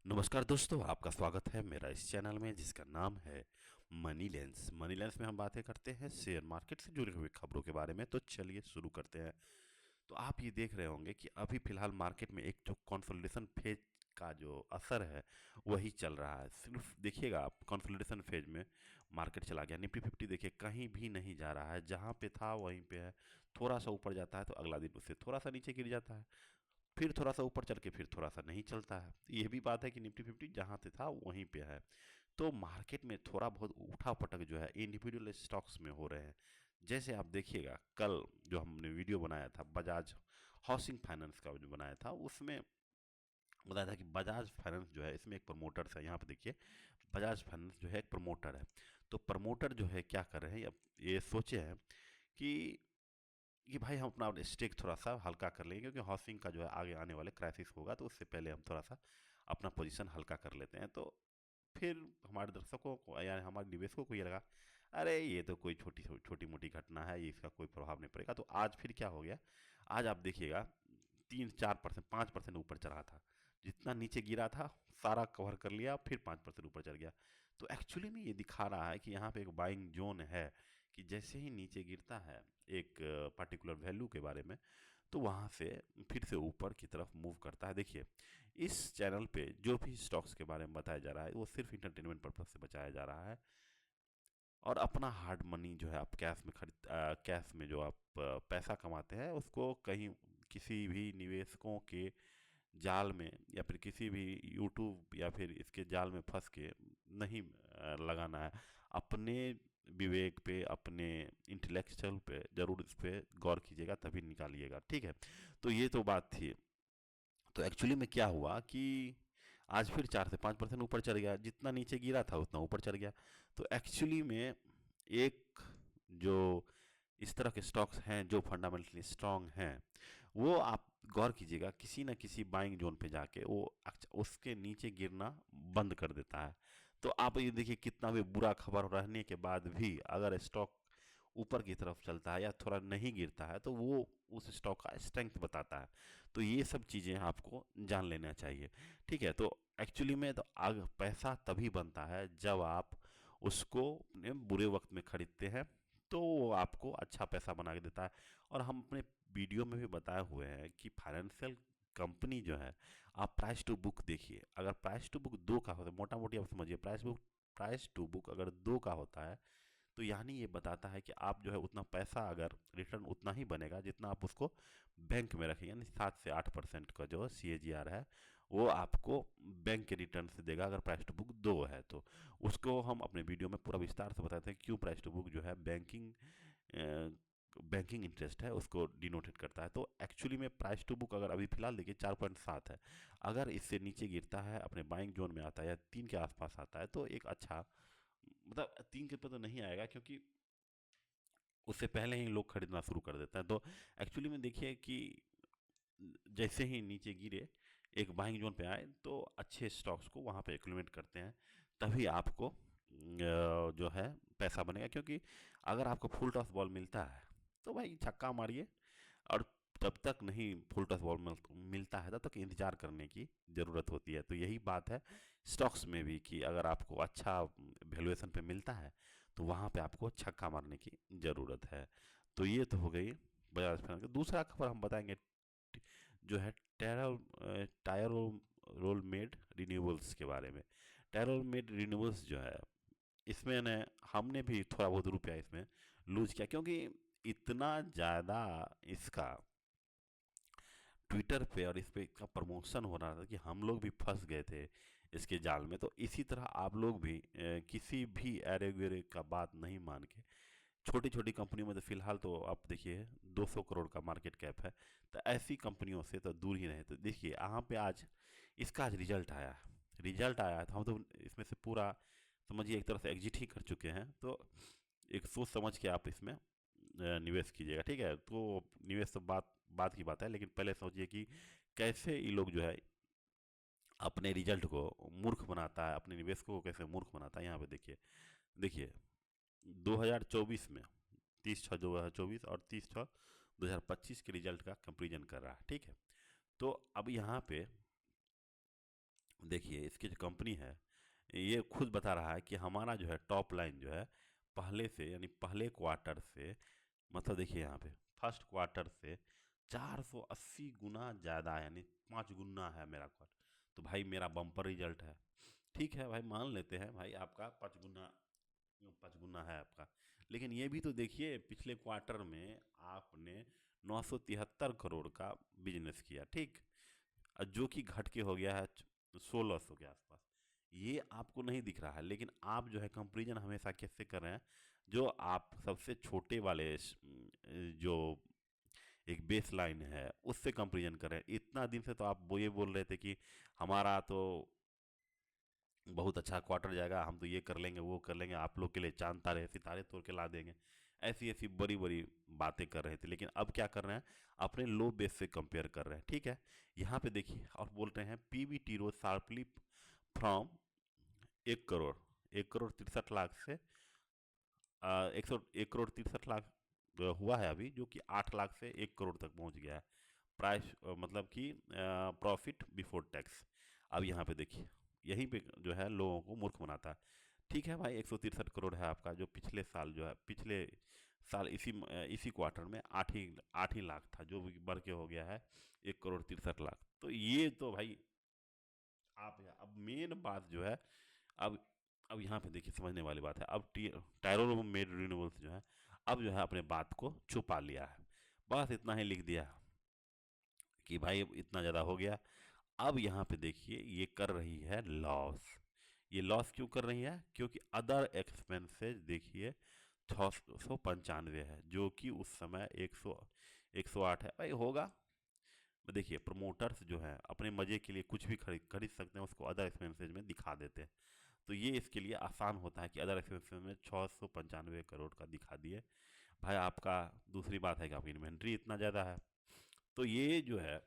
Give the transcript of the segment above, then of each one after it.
नमस्कार दोस्तों, आपका स्वागत है मेरा इस चैनल में जिसका नाम है मनी लेंस। मनी लेंस में हम बातें करते हैं शेयर मार्केट से जुड़ी हुई खबरों के बारे में। तो चलिए शुरू करते हैं। तो आप ये देख रहे होंगे कि अभी फिलहाल मार्केट में एक जो कंसोलिडेशन फेज का जो असर है वही चल रहा है। सिर्फ देखिएगा आप, कंसोलिडेशन फेज में मार्केट चला गया। निफ्टी 50 देखिए कहीं भी नहीं जा रहा है, जहाँ पे था वहीं पे है। थोड़ा सा ऊपर जाता है तो अगला दिन उससे थोड़ा सा नीचे गिर जाता है, फिर थोड़ा सा ऊपर चल के फिर थोड़ा सा नहीं चलता है। ये भी बात है कि निफ्टी 50 जहाँ से था वहीं पे है। तो मार्केट में थोड़ा बहुत उठा पटक जो है इंडिविजुअल स्टॉक्स में हो रहे हैं। जैसे आप देखिएगा, कल जो हमने वीडियो बनाया था बजाज हाउसिंग फाइनेंस का जो बनाया था, उसमें बताया था कि बजाज फाइनेंस जो है इसमें एक प्रमोटर है। यहाँ पे देखिए, बजाज फाइनेंस जो है एक प्रमोटर है। तो प्रमोटर जो है क्या कर रहे हैं, अब ये सोचे हैं कि भाई हम अपना स्टेक थोड़ा सा हल्का कर लेंगे, क्योंकि हाउसिंग का जो है आगे आने वाले क्राइसिस होगा, तो उससे पहले हम थोड़ा सा अपना पोजीशन हल्का कर लेते हैं। तो फिर हमारे दर्शकों को या हमारे निवेशकों को ये लगा, अरे ये तो कोई छोटी छोटी मोटी घटना है, ये इसका कोई प्रभाव नहीं पड़ेगा। तो आज फिर क्या हो गया, आज आप देखिएगा 3-4% 5% ऊपर चढ़ा था। जितना नीचे गिरा था सारा कवर कर लिया, फिर 5% ऊपर चढ़ गया। तो एक्चुअली में ये दिखा रहा है कि यहाँ पे एक बाइंग जोन है, कि जैसे ही नीचे गिरता है एक पर्टिकुलर वैल्यू के बारे में, तो वहाँ से फिर से ऊपर की तरफ मूव करता है। देखिए, इस चैनल पे जो भी स्टॉक्स के बारे में बताया जा रहा है वो सिर्फ इंटरटेनमेंट पर्पज से बताया जा रहा है। और अपना हार्ड मनी जो है आप कैश में कैश में जो आप पैसा कमाते हैं उसको कहीं किसी भी निवेशकों के जाल में या फिर किसी भी यूट्यूब या फिर इसके जाल में फंस के नहीं लगाना है। अपने विवेक पे, अपने इंटेलेक्चुअल पे जरूर इस पे गौर कीजिएगा, तभी निकालिएगा, ठीक है। तो ये तो बात थी। तो एक्चुअली में क्या हुआ कि आज फिर 4 से 5% ऊपर चढ़ गया, जितना नीचे गिरा था उतना ऊपर चढ़ गया। तो एक्चुअली में एक जो इस तरह के स्टॉक्स हैं जो फंडामेंटली स्ट्रांग हैं, वो आप गौर कीजिएगा किसी ना किसी बाइंग जोन पे जाके वो उसके नीचे गिरना बंद कर देता है। तो आप ये देखिए, कितना भी बुरा खबर रहने के बाद भी अगर स्टॉक ऊपर की तरफ चलता है या थोड़ा नहीं गिरता है, तो वो उस स्टॉक का स्ट्रेंथ बताता है। तो ये सब चीज़ें आपको जान लेना चाहिए, ठीक है। तो एक्चुअली में तो आग पैसा तभी बनता है जब आप उसको अपने बुरे वक्त में खरीदते हैं, तो वो आपको अच्छा पैसा बना के देता है। और हम अपने वीडियो में भी बताए हुए हैं कि फाइनेंशियल कंपनी जो है, आप प्राइस टू बुक देखिए। अगर प्राइस टू बुक 2 का होता है, मोटा मोटी आप समझिए, प्राइस टू बुक अगर 2 का होता है, तो यानी ये बताता है कि आप जो है उतना पैसा, अगर रिटर्न उतना ही बनेगा जितना आप उसको बैंक में रखें। यानी 7 से 8% का जो सी ए जी आर है वो आपको बैंक के रिटर्न से देगा, अगर प्राइस टू बुक 2 है तो। उसको हम अपने वीडियो में पूरा विस्तार से बताते हैं क्यों प्राइस टू बुक जो है बैंकिंग इंटरेस्ट है उसको डिनोटेट करता है। तो एक्चुअली में प्राइस टू बुक अगर अभी फिलहाल देखिए 4.7 है, अगर इससे नीचे गिरता है, अपने बाइंग जोन में आता है या 3 के आसपास आता है, तो एक अच्छा, मतलब 3 के ऊपर तो नहीं आएगा क्योंकि उससे पहले ही लोग खरीदना शुरू कर देते हैं। तो एक्चुअली में देखिए कि जैसे ही नीचे गिरे, एक बाइंग जोन पे आए, तो अच्छे स्टॉक्स को वहाँ पे एक्यूमुलेट करते हैं, तभी आपको जो है पैसा बनेगा। क्योंकि अगर आपको फुल टॉस बॉल मिलता है तो भाई छक्का मारिए, और तब तक नहीं फुल टॉस बॉल मिलता है तब तक इंतजार करने की ज़रूरत होती है। तो यही बात है स्टॉक्स में भी, कि अगर आपको अच्छा वैल्यूएशन पे मिलता है तो वहाँ पे आपको छक्का मारने की ज़रूरत है। तो ये तो हो गई बजाज फाइनेंस की। दूसरा खबर हम बताएंगे जो है टायरोल मेड रिन्यूएबल्स के बारे में। टायरोल मेड रिन्यूएबल्स जो है, इसमें न हमने भी थोड़ा बहुत रुपया इसमें लूज किया, क्योंकि इतना ज़्यादा इसका ट्विटर पे और इस पे इसका प्रमोशन हो रहा था कि हम लोग भी फंस गए थे इसके जाल में। तो इसी तरह आप लोग भी किसी भी एरे वेरे का बात नहीं मान के, छोटी छोटी कंपनियों में तो फिलहाल तो आप देखिए 200 करोड़ का मार्केट कैप है, तो ऐसी कंपनियों से तो दूर ही रहे। तो देखिए यहाँ पे आज इसका आज रिजल्ट आया है, तो हम तो इसमें से पूरा समझिए एक तरह से एग्जिट ही कर चुके हैं। तो एक सोच समझ के आप इसमें निवेश कीजिएगा, ठीक है। तो निवेश तो बात बात की बात है, लेकिन पहले सोचिए कि कैसे ये लोग जो है अपने रिजल्ट को मूर्ख बनाता है, अपने निवेशकों को कैसे मूर्ख बनाता है। यहाँ पे देखिए, देखिए 2024 में 30/6/2024 और 30/6/2025 के रिजल्ट का कंपेरिजन कर रहा है, ठीक है। तो अब यहाँ पे देखिए इसकी जो कंपनी है ये खुद बता रहा है कि हमारा जो है टॉप लाइन जो है पहले से यानी पहले क्वार्टर से, मतलब देखिए यहाँ पे फर्स्ट क्वार्टर से 480 गुना ज़्यादा है, यानी 5 गुना है मेरा क्वार्टर। तो भाई मेरा बम्पर रिजल्ट है। ठीक है भाई, मान लेते हैं भाई आपका 5 गुना, 5 गुना है आपका। लेकिन ये भी तो देखिए पिछले क्वार्टर में आपने 973 करोड़ का बिजनेस किया, ठीक, जो कि घट के हो गया है 1600 के आसपास। ये आपको नहीं दिख रहा है, लेकिन आप जो है कंपेरिजन हमेशा कैसे कर रहे हैं, जो आप सबसे छोटे वाले जो एक बेस लाइन है उससे कंपेरिजन कर रहे हैं। इतना दिन से तो आप वो ये बोल रहे थे कि हमारा तो बहुत अच्छा क्वार्टर जाएगा, हम तो ये कर लेंगे वो कर लेंगे, आप लोग के लिए चांद तारे सितारे तोड़ के ला देंगे, ऐसी ऐसी बड़ी बड़ी बातें कर रहे थे। लेकिन अब क्या कर रहे हैं, अपने लो बेस से कंपेयर कर रहे हैं। ठीक है, यहाँ पे देखिए और बोल रहे हैं PBT rose sharply from 1 crore, 1 crore 63 lakh से 1 करोड़ 63 लाख हुआ है अभी, जो कि 8 लाख से 1 करोड़ तक पहुंच गया है। प्राइस मतलब कि प्रॉफिट बिफोर टैक्स। अब यहाँ पे देखिए यहीं पे जो है लोगों को मूर्ख बनाता है। ठीक है भाई, 163 करोड़ है आपका, जो पिछले साल जो है पिछले साल इसी क्वार्टर में आठ ही लाख था, जो भी बढ़ के हो गया है 1 करोड़ 63 लाख। तो ये तो भाई आप अब मेन बात जो है, अब अब यहाँ पे देखिए समझने वाली बात है। अब टायरोलो मेड रिन्यूअल्स जो है अब जो है अपने बात को छुपा लिया है, बस इतना ही लिख दिया कि भाई अब इतना ज़्यादा हो गया। अब यहाँ पे देखिए ये कर रही है लॉस। ये लॉस क्यों कर रही है, क्योंकि अदर एक्सपेंसेस देखिए 695 है, जो कि उस समय 108 है भाई होगा। देखिए प्रमोटर्स जो है अपने मज़े के लिए कुछ भी खरीद खरीद सकते हैं, उसको अदर एक्सपेंसेज में दिखा देते हैं। तो ये इसके लिए आसान होता है कि अदर एक्सपेंसेज में 695 करोड़ का दिखा दिए। भाई आपका दूसरी बात है कि आपकी इन्वेंट्री इतना ज़्यादा है। तो ये जो है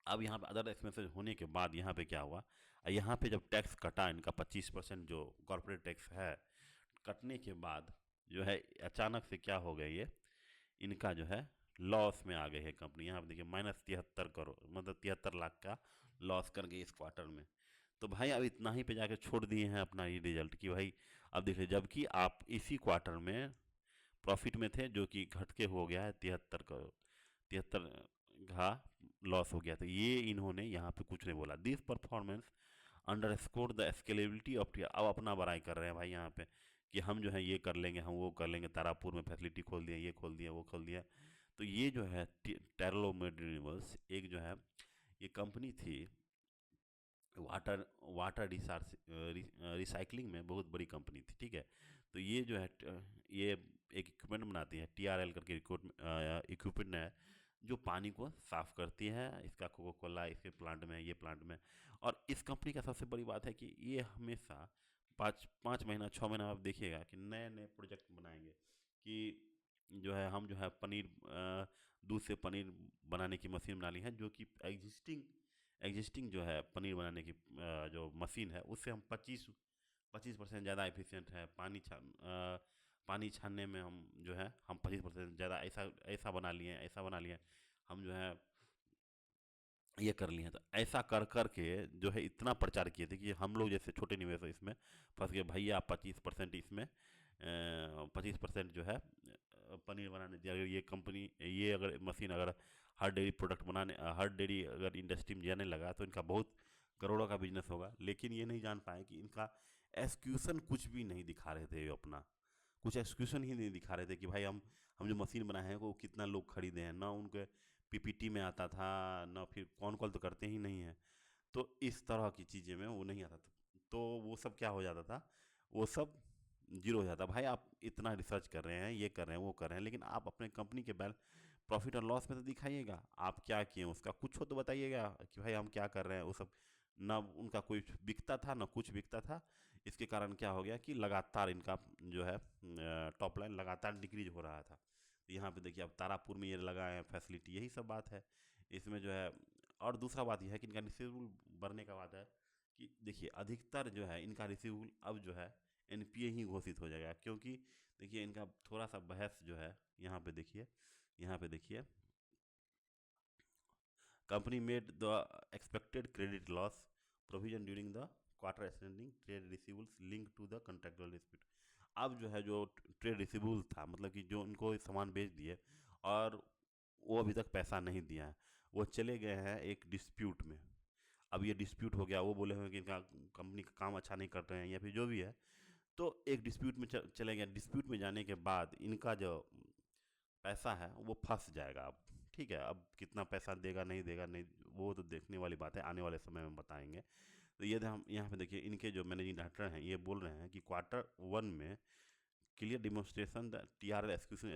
अब यहाँ पे अदर एक्सपेंसेस होने के बाद यहाँ पे क्या हुआ, यहाँ पे जब टैक्स कटा इनका 25% जो कॉर्पोरेट टैक्स है, कटने के बाद जो है अचानक से क्या हो गया, ये इनका जो है लॉस में आ गई है कंपनी। यहाँ पे देखिए -73 करोड़, मतलब 73 लाख का लॉस कर गई इस क्वार्टर में। तो भाई अब इतना ही पे जाके छोड़ दिए हैं अपना ये रिजल्ट कि भाई अब देखिए, जबकि आप इसी क्वार्टर में प्रॉफिट में थे, जो कि घट के हो गया है 73 करोड़, 73 का लॉस हो गया। तो ये इन्होंने यहाँ पे कुछ नहीं बोला। This performance underscore the scalability of TR. अब अपना बड़ाई कर रहे हैं भाई यहाँ पे कि हम जो है ये कर लेंगे, हम वो कर लेंगे, तारापुर में फैसिलिटी खोल दिया, ये खोल दिया, वो खोल दिया। तो ये जो है टेरलो रिन्यूएबल्स एक जो है ये कंपनी थी, वाटर वाटर रिसाइकलिंग में बहुत बड़ी कंपनी थी। ठीक है, तो ये जो है ये एक इक्विपमेंट बनाती है, टीआरएल करके इक्विपमेंट है, जो पानी को साफ करती है। इसका कोको कोला इसके प्लांट में है, ये प्लांट में। और इस कंपनी का सबसे बड़ी बात है कि ये हमेशा 5 5 महीना 6 महीना आप देखिएगा कि नए नए प्रोजेक्ट बनाएंगे कि जो है हम जो है पनीर दूध से पनीर बनाने की मशीन बना ली है, जो कि एग्जिस्टिंग जो है पनीर बनाने की जो मशीन है उससे हम 25% ज़्यादा एफिशिएंट है। पानी छानने में हम जो है हम 25% ज़्यादा ऐसा ऐसा बना लिए हैं, ऐसा बना लिए हैं, हम जो है ये कर लिए हैं। तो ऐसा कर कर के जो है इतना प्रचार किए थे कि हम लोग जैसे छोटे निवेशक इसमें फंस गए। भैया 25% इसमें 25% जो है पनीर बनाने दिया। अगर ये कंपनी ये अगर मशीन अगर हर डेयरी प्रोडक्ट बनाने हर डेयरी अगर इंडस्ट्री में जाने लगा तो इनका बहुत करोड़ों का बिजनेस होगा। लेकिन ये नहीं जान पाए कि इनका एक्सक्यूशन कुछ भी नहीं दिखा रहे थे, ये अपना कुछ एक्सक्यूशन ही नहीं दिखा रहे थे कि भाई हम जो मशीन बनाए हैं वो कितना लोग खरीदे हैं, ना उनके पीपीटी में आता था, ना फिर कौन कॉल तो करते ही नहीं है। तो इस तरह की चीज़ें में वो नहीं आता था, तो वो सब क्या हो जाता था, वो सब जीरो हो जाता। भाई आप इतना रिसर्च कर रहे हैं, ये कर रहे हैं, वो कर रहे हैं, लेकिन आप अपने कंपनी के प्रॉफिट और लॉस में तो दिखाइएगा आप क्या किए, उसका कुछ हो तो बताइएगा कि भाई हम क्या कर रहे हैं। वो सब ना उनका कोई बिकता था ना कुछ बिकता था। इसके कारण क्या हो गया कि लगातार इनका जो है टॉप लाइन लगातार डिक्रीज हो रहा था। यहाँ पे देखिए अब तारापुर में ये लगाए हैं फैसिलिटी, यही सब बात है इसमें जो है। और दूसरा बात यह है कि इनका रिसीवेबल बढ़ने का बात है कि देखिए अधिकतर जो है इनका रिसीवेबल अब जो है एनपीए ही घोषित हो जाएगा, क्योंकि देखिए इनका थोड़ा सा बहस जो है यहाँ पे देखिए, यहाँ पे देखिए company made the expected credit loss provision during the quarter extending trade receivables link to the contractual dispute. अब जो है जो ट्रेड रिसीवेबल था, मतलब कि जो उनको सामान बेच दिए और वो अभी तक पैसा नहीं दिया है, वो चले गए हैं एक डिस्प्यूट में। अब ये डिस्प्यूट हो गया, वो बोले हैं कि इनका कंपनी का काम अच्छा नहीं कर रहे हैं या फिर जो भी है, तो एक डिस्प्यूट में चले गए। डिस्प्यूट में जाने के बाद इनका जो पैसा है वो फंस जाएगा। अब ठीक है, अब कितना पैसा देगा नहीं देगा, नहीं वो तो देखने वाली बात है, आने वाले समय में बताएंगे। तो ये हम यहाँ पे देखिए, इनके जो मैनेजिंग डायरेक्टर हैं ये बोल रहे हैं कि Q1 में clear demonstration the TRL execution,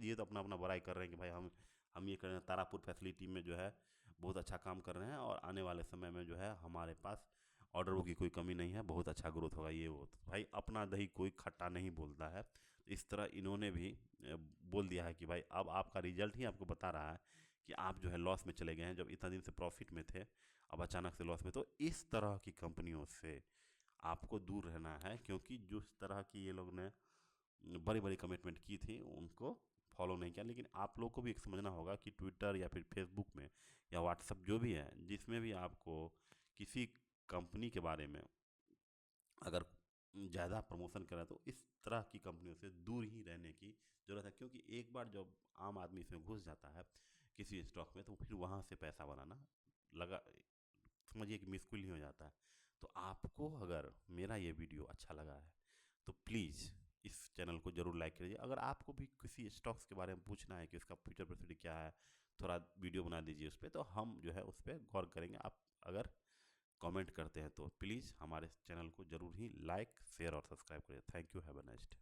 ये तो अपना अपना बड़ाई कर रहे हैं कि भाई हम ये कर रहे हैं, तारापुर फैसिलिटी में जो है बहुत अच्छा काम कर रहे हैं और आने वाले समय में जो है हमारे पास ऑर्डरों की कोई कमी नहीं है, बहुत अच्छा ग्रोथ होगा। ये वो तो भाई अपना दही कोई खट्टा नहीं बोलता है। इस तरह इन्होंने भी बोल दिया है कि भाई अब आपका रिजल्ट ही आपको बता रहा है कि आप जो है लॉस में चले गए हैं, जब इतना दिन से प्रॉफिट में थे अब अचानक से लॉस में। तो इस तरह की कंपनियों से आपको दूर रहना है, क्योंकि जिस तरह की ये लोग ने बड़ी बड़ी कमिटमेंट की थी उनको फॉलो नहीं किया। लेकिन आप लोग को भी एक समझना होगा कि ट्विटर या फिर फेसबुक में या व्हाट्सअप जो भी है, जिसमें भी आपको किसी कंपनी के बारे में अगर ज़्यादा प्रमोशन करें तो इस तरह की कंपनियों से दूर ही रहने की ज़रूरत है। क्योंकि एक बार जब आम आदमी इसमें घुस जाता है किसी स्टॉक में, तो फिर वहाँ से पैसा बनाना लगा समझिए कि मुश्किल ही हो जाता है। तो आपको अगर मेरा ये वीडियो अच्छा लगा है तो प्लीज़ इस चैनल को ज़रूर लाइक करिए। अगर आपको भी किसी स्टॉक्स के बारे में पूछना है कि उसका फ्यूचर प्रोस्पेक्टिव क्या है, थोड़ा वीडियो बना दीजिए उस पर, तो हम जो है उस पर गौर करेंगे। आप अगर कमेंट करते हैं तो प्लीज़ हमारे चैनल को ज़रूर ही लाइक शेयर और सब्सक्राइब करिए। Thank you, have a nice day.